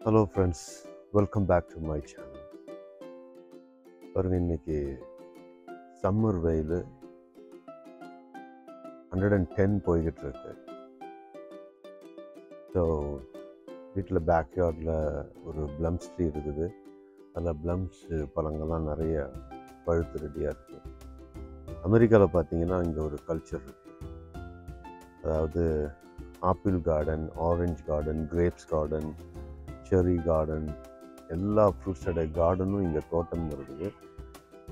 Hello friends, welcome back to my channel. பாருங்கள், இன்றைக்கி summer வெயில் 110 போய்கிட்டு இருக்கு. ஸோ வீட்டில் பேக்யார்டில் ஒரு ப்ளம்ஸ் ட்ரீ இருக்குது. அதில் ப்ளம்ஸ் பழங்கள்லாம் நிறைய பழுத்து ரெடியாக இருக்குது. அமெரிக்காவில் பார்த்தீங்கன்னா இங்கே ஒரு கல்ச்சர் இருக்குது. அதாவது apple garden, orange garden, grapes garden, செரி கார்டன், எல்லா ஃப்ரூட்ஸோட கார்டனும் இங்கே தோட்டம் இருக்குது.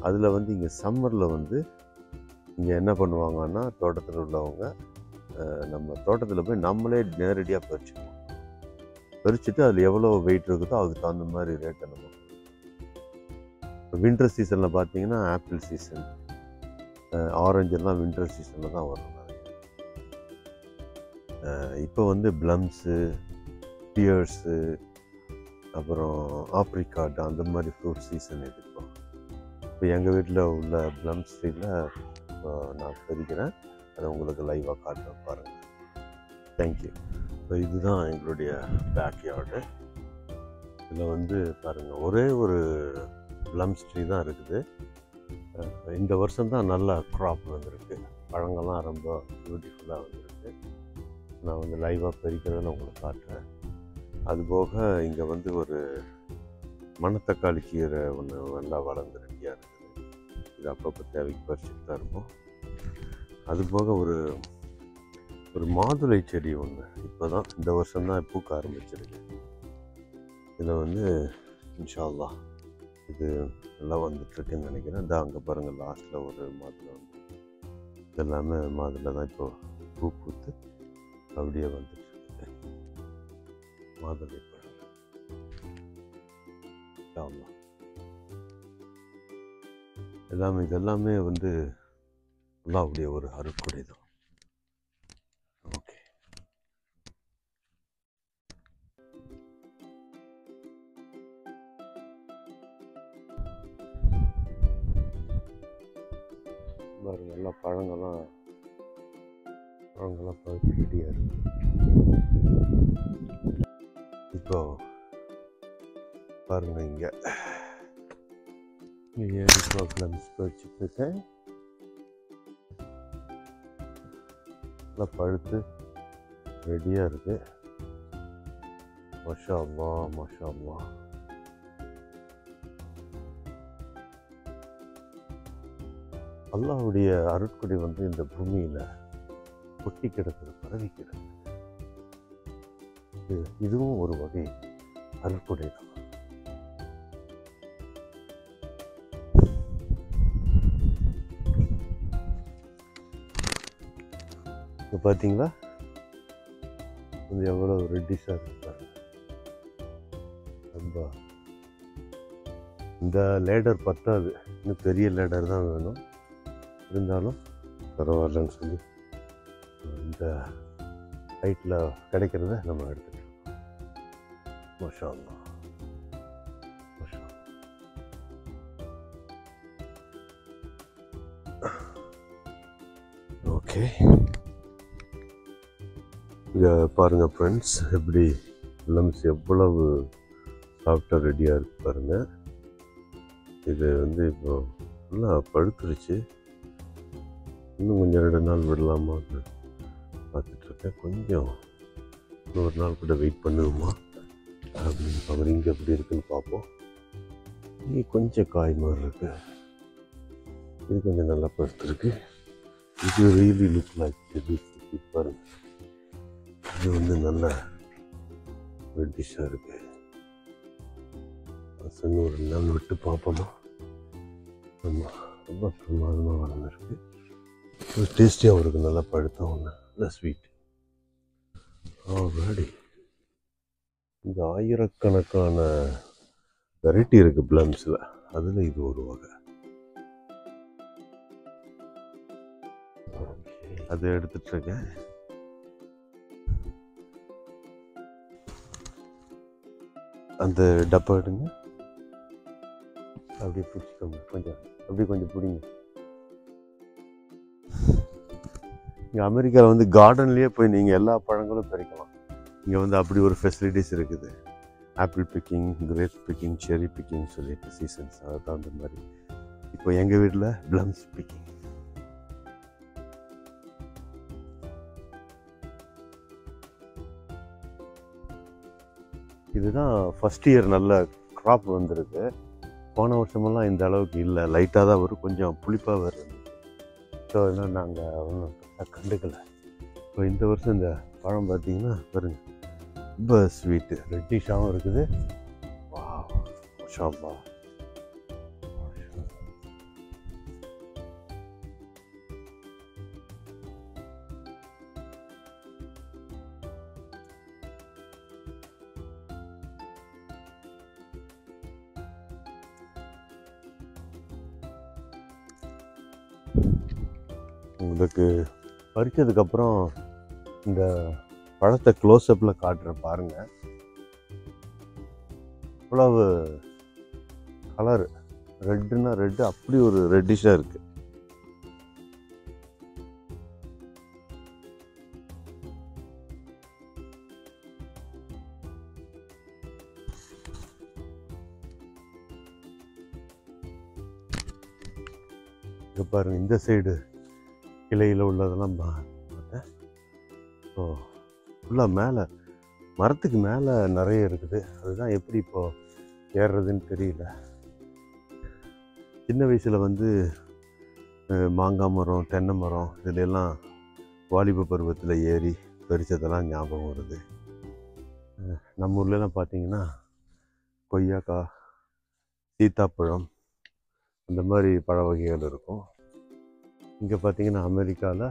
அதில் இங்கே சம்மரில் இங்கே என்ன பண்ணுவாங்கன்னா, தோட்டத்தில் உள்ளவங்க நம்ம தோட்டத்தில் போய் நம்மளே நேரடியாக பறிச்சுட்டு அதில் எவ்வளோ வெயிட் இருக்குதோ அதுக்கு தகுந்த மாதிரி ரேட்டை நம்ம. இப்போ வின்டர் சீசனில் பார்த்தீங்கன்னா ஆப்பிள் சீசன், ஆரஞ்செல்லாம் வின்டர் சீசனில் தான் வரும். இப்போ ப்ளம்ஸு, பியர்ஸு, அப்புறம் ஆப்ரிகாட், அந்த மாதிரி ஃப்ரூட் சீசன் இது. இப்போ எங்கள் வீட்டில் உள்ள ப்ளம்ஸ் ட்ரீயில் நான் பறிக்கிறேன். அதை உங்களுக்கு லைவாக காட்டுறேன், பாருங்கள். தேங்க்யூ. இப்போ இதுதான் எங்களுடைய பேக்யார்டு. இதில் பாருங்கள், ஒரே ஒரு ப்ளம்ஸ் ட்ரீ தான் இருக்குது. இந்த வருஷம்தான் நல்லா க்ராப் வந்திருக்கு. பழங்கள்லாம் ரொம்ப பியூட்டிஃபுல்லாக வந்திருக்கு. நான் லைவாக பறிக்கிறத உங்களுக்கு காட்டுறேன். அதுபோக இங்கே ஒரு மணத்தக்காளி கீரை ஒன்று நல்லா வளர்ந்து ரெடியாக இருக்குது. இது அப்பப்போ தேவைக்கு பறிச்சுட்டு தான் இருக்கும். அதுபோக ஒரு மாதுளை செடி ஒன்று இப்போ தான் இந்த வருஷம்தான் பூக்க ஆரம்பிச்சிருக்கு. இதில் இன்ஷா அல்லாஹ் இது நல்லா வந்துட்டுருக்குன்னு நினைக்கிறேன். இந்த அங்கே பாருங்கள், லாஸ்ட்டில் ஒரு மாதுளை இதெல்லாமே மாதுளை தான் இப்போ பூ பூத்து அப்படியே வந்துட்டுருக்கு. மாதுளை பழம் இதெல்லாமே அல்லாஹ்வுடைய ஒரு அருட்கொடை தான். ஓகே, பாருங்க, எல்லா பழங்கள்லாம் பழுத்து ரெடியாக இருக்கு. இப்போ பாருங்க, இங்கே ப்ளம்ஸ் பறிச்சுட்ருக்கேன். நல்லா பழுத்து ரெடியாக இருக்குது. மாஷா அல்லாஹ், மாஷா அல்லாஹ். அல்லாஹ்வுடைய அருட்கொடை இந்த பூமியில் கொட்டி கிடக்குது, பரவி கிடக்குது. இதுவும் ஒரு வகை அருட்கொடை தான். இப்போ பார்த்தீங்களா, எவ்வளோ ரெட்டிஷாக இருப்பாங்க. ரொம்ப இந்த லேடர் பத்தாது, இன்னும் பெரிய லேடர் தான் வேணும். இருந்தாலும் பரவாயில்லன்னு சொல்லி இந்த ஹைட்டில் கிடைக்கிறத நம்ம எடுத்துக்கலாம். மாஷா அல்லாஹ், மாஷா அல்லாஹ். ஓகே, இங்கே பாருங்கள் ஃப்ரெண்ட்ஸ், எப்படி ப்ளம்ஸ் எவ்வளவு சாஃப்டாக ரெடியாக இருக்குது பாருங்கள். இது இப்போ நல்லா பழுத்துருச்சு. இன்னும் கொஞ்சம் 2 நாள் விடலாமா பார்த்துட்ருக்கேன். கொஞ்சம் இன்னொரு நாள் கூட வெயிட் பண்ணுவோமா அப்படின்னு பார்க்குறேன். இங்கே எப்படி இருக்குன்னு பார்ப்போம். இங்கே கொஞ்சம் காய் மாதிரி இருக்குது. இது கொஞ்சம் நல்லா பழுத்துருக்கு. இது ரியலி லுக் லைக் இது. பாருங்க, இது நல்ல ரெட்டிஷாக இருக்குது. இன்னும் 2 நாள் விட்டு பார்ப்போமா. ஆமாம், ரொம்ப பிரமாதமாக வளர்ந்துருக்கு. டேஸ்டியாகவும் இருக்குது, நல்லா பழுத்தா ஒன்று, நல்லா ஸ்வீட். ஆல்ரெடி இந்த ஆயிரக்கணக்கான வெரைட்டி இருக்குது ப்ளம்ஸில். அதில் இது ஒரு வகை. அதை எடுத்துட்ருக்கேன். அந்த டப்பா எடுங்க, அப்படியே பிடிச்சிக்கோங்க. கொஞ்சம் பிடிங்க. இங்கே அமெரிக்காவில் கார்டன்லேயே போய் நீங்கள் எல்லா பழங்களும் பறிக்கலாம். இங்கே அப்படி ஒரு ஃபெசிலிட்டிஸ் இருக்குது. ஆப்பிள் பிக்கிங், கிரேப்ஸ் பிக்கிங், செரி பிக்கிங் சொல்லிட்டு சீசன்ஸ் அதை தகுந்த மாதிரி. இப்போ எங்கள் வீட்டில் ப்ளம்ஸ் பிக்கிங். இதுதான் ஃபஸ்ட் இயர் நல்ல க்ராப் வந்திருக்கு. போன வருஷமெல்லாம் இந்த அளவுக்கு இல்லை, லைட்டாக தான் வரும், கொஞ்சம் புளிப்பாக வருது. ஸோ அதனால் நாங்கள் ஒன்றும் கண்டுக்கலை. இப்போ இந்த வருஷம் இந்த பழம் பார்த்தீங்கன்னா பாருங்க, ரொம்ப ஸ்வீட்டு, ரெட்டிஷாகவும் இருக்குது. வாவ், மாஷா அல்லாஹ். உங்களுக்கு பறிச்சதுக்கப்புறம் இந்த பழத்தை க்ளோஸ்அப்பில் காட்டுறேன் பாருங்கள். இவ்வளவு கலர், ரெட்டுன்னா ரெட்டு, அப்படி ஒரு ரெட்டிஷாக இருக்குது. இங்கே பாருங்கள், இந்த சைடு கிளையில் உள்ளதெல்லாம் பார்த்தேன். ஸோ ஃபுல்லாக மேலே மரத்துக்கு மேலே நிறைய இருக்குது. அதுதான் எப்படி இப்போது ஏறுறதுன்னு தெரியல. சின்ன வயசில் வந்து மாங்காய் மரம், தென்னை மரம் இதிலெல்லாம் வாலிப பருவத்தில் ஏறி பறிச்சதெல்லாம் ஞாபகம் வருது. நம்ம ஊர்லலாம் பார்த்தீங்கன்னா கொய்யாக்காய், சீத்தாப்பழம், அந்த மாதிரி பழ வகைகள் இருக்கும். இங்கே பார்த்தீங்கன்னா அமெரிக்காவில்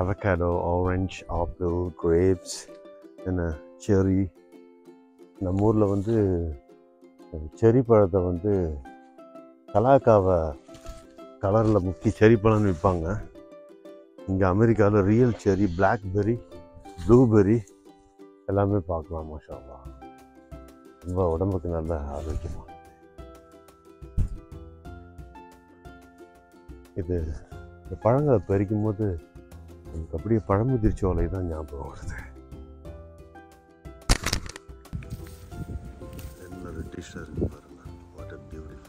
அவகாடோ, ஆரஞ்சு, ஆப்பிள், கிரேப்ஸ், என்ன செரி. நம்ம ஊரில் வந்து செரி பழத்தை வந்து கலாக்காவை கலரில் முக்கி செரி பழம்னு விற்பாங்க. இங்கே அமெரிக்காவில் ரியல் செரி, பிளாக்பெர்ரி, ப்ளூபெர்ரி எல்லாமே பார்க்கலாம். மாஷா அல்லாஹ், ரொம்ப உடம்புக்கு நல்ல ஆரோக்கியமாக. இது இந்த பழங்களை பறிக்கும் போது எனக்கு அப்படியே பழமுதிர்ச்சி ஓலை தான் ஞாபகம் வருது. என்ன ரெட்டிஷாக இருக்கு பாருங்க, வாட் a beautiful.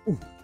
Ooh.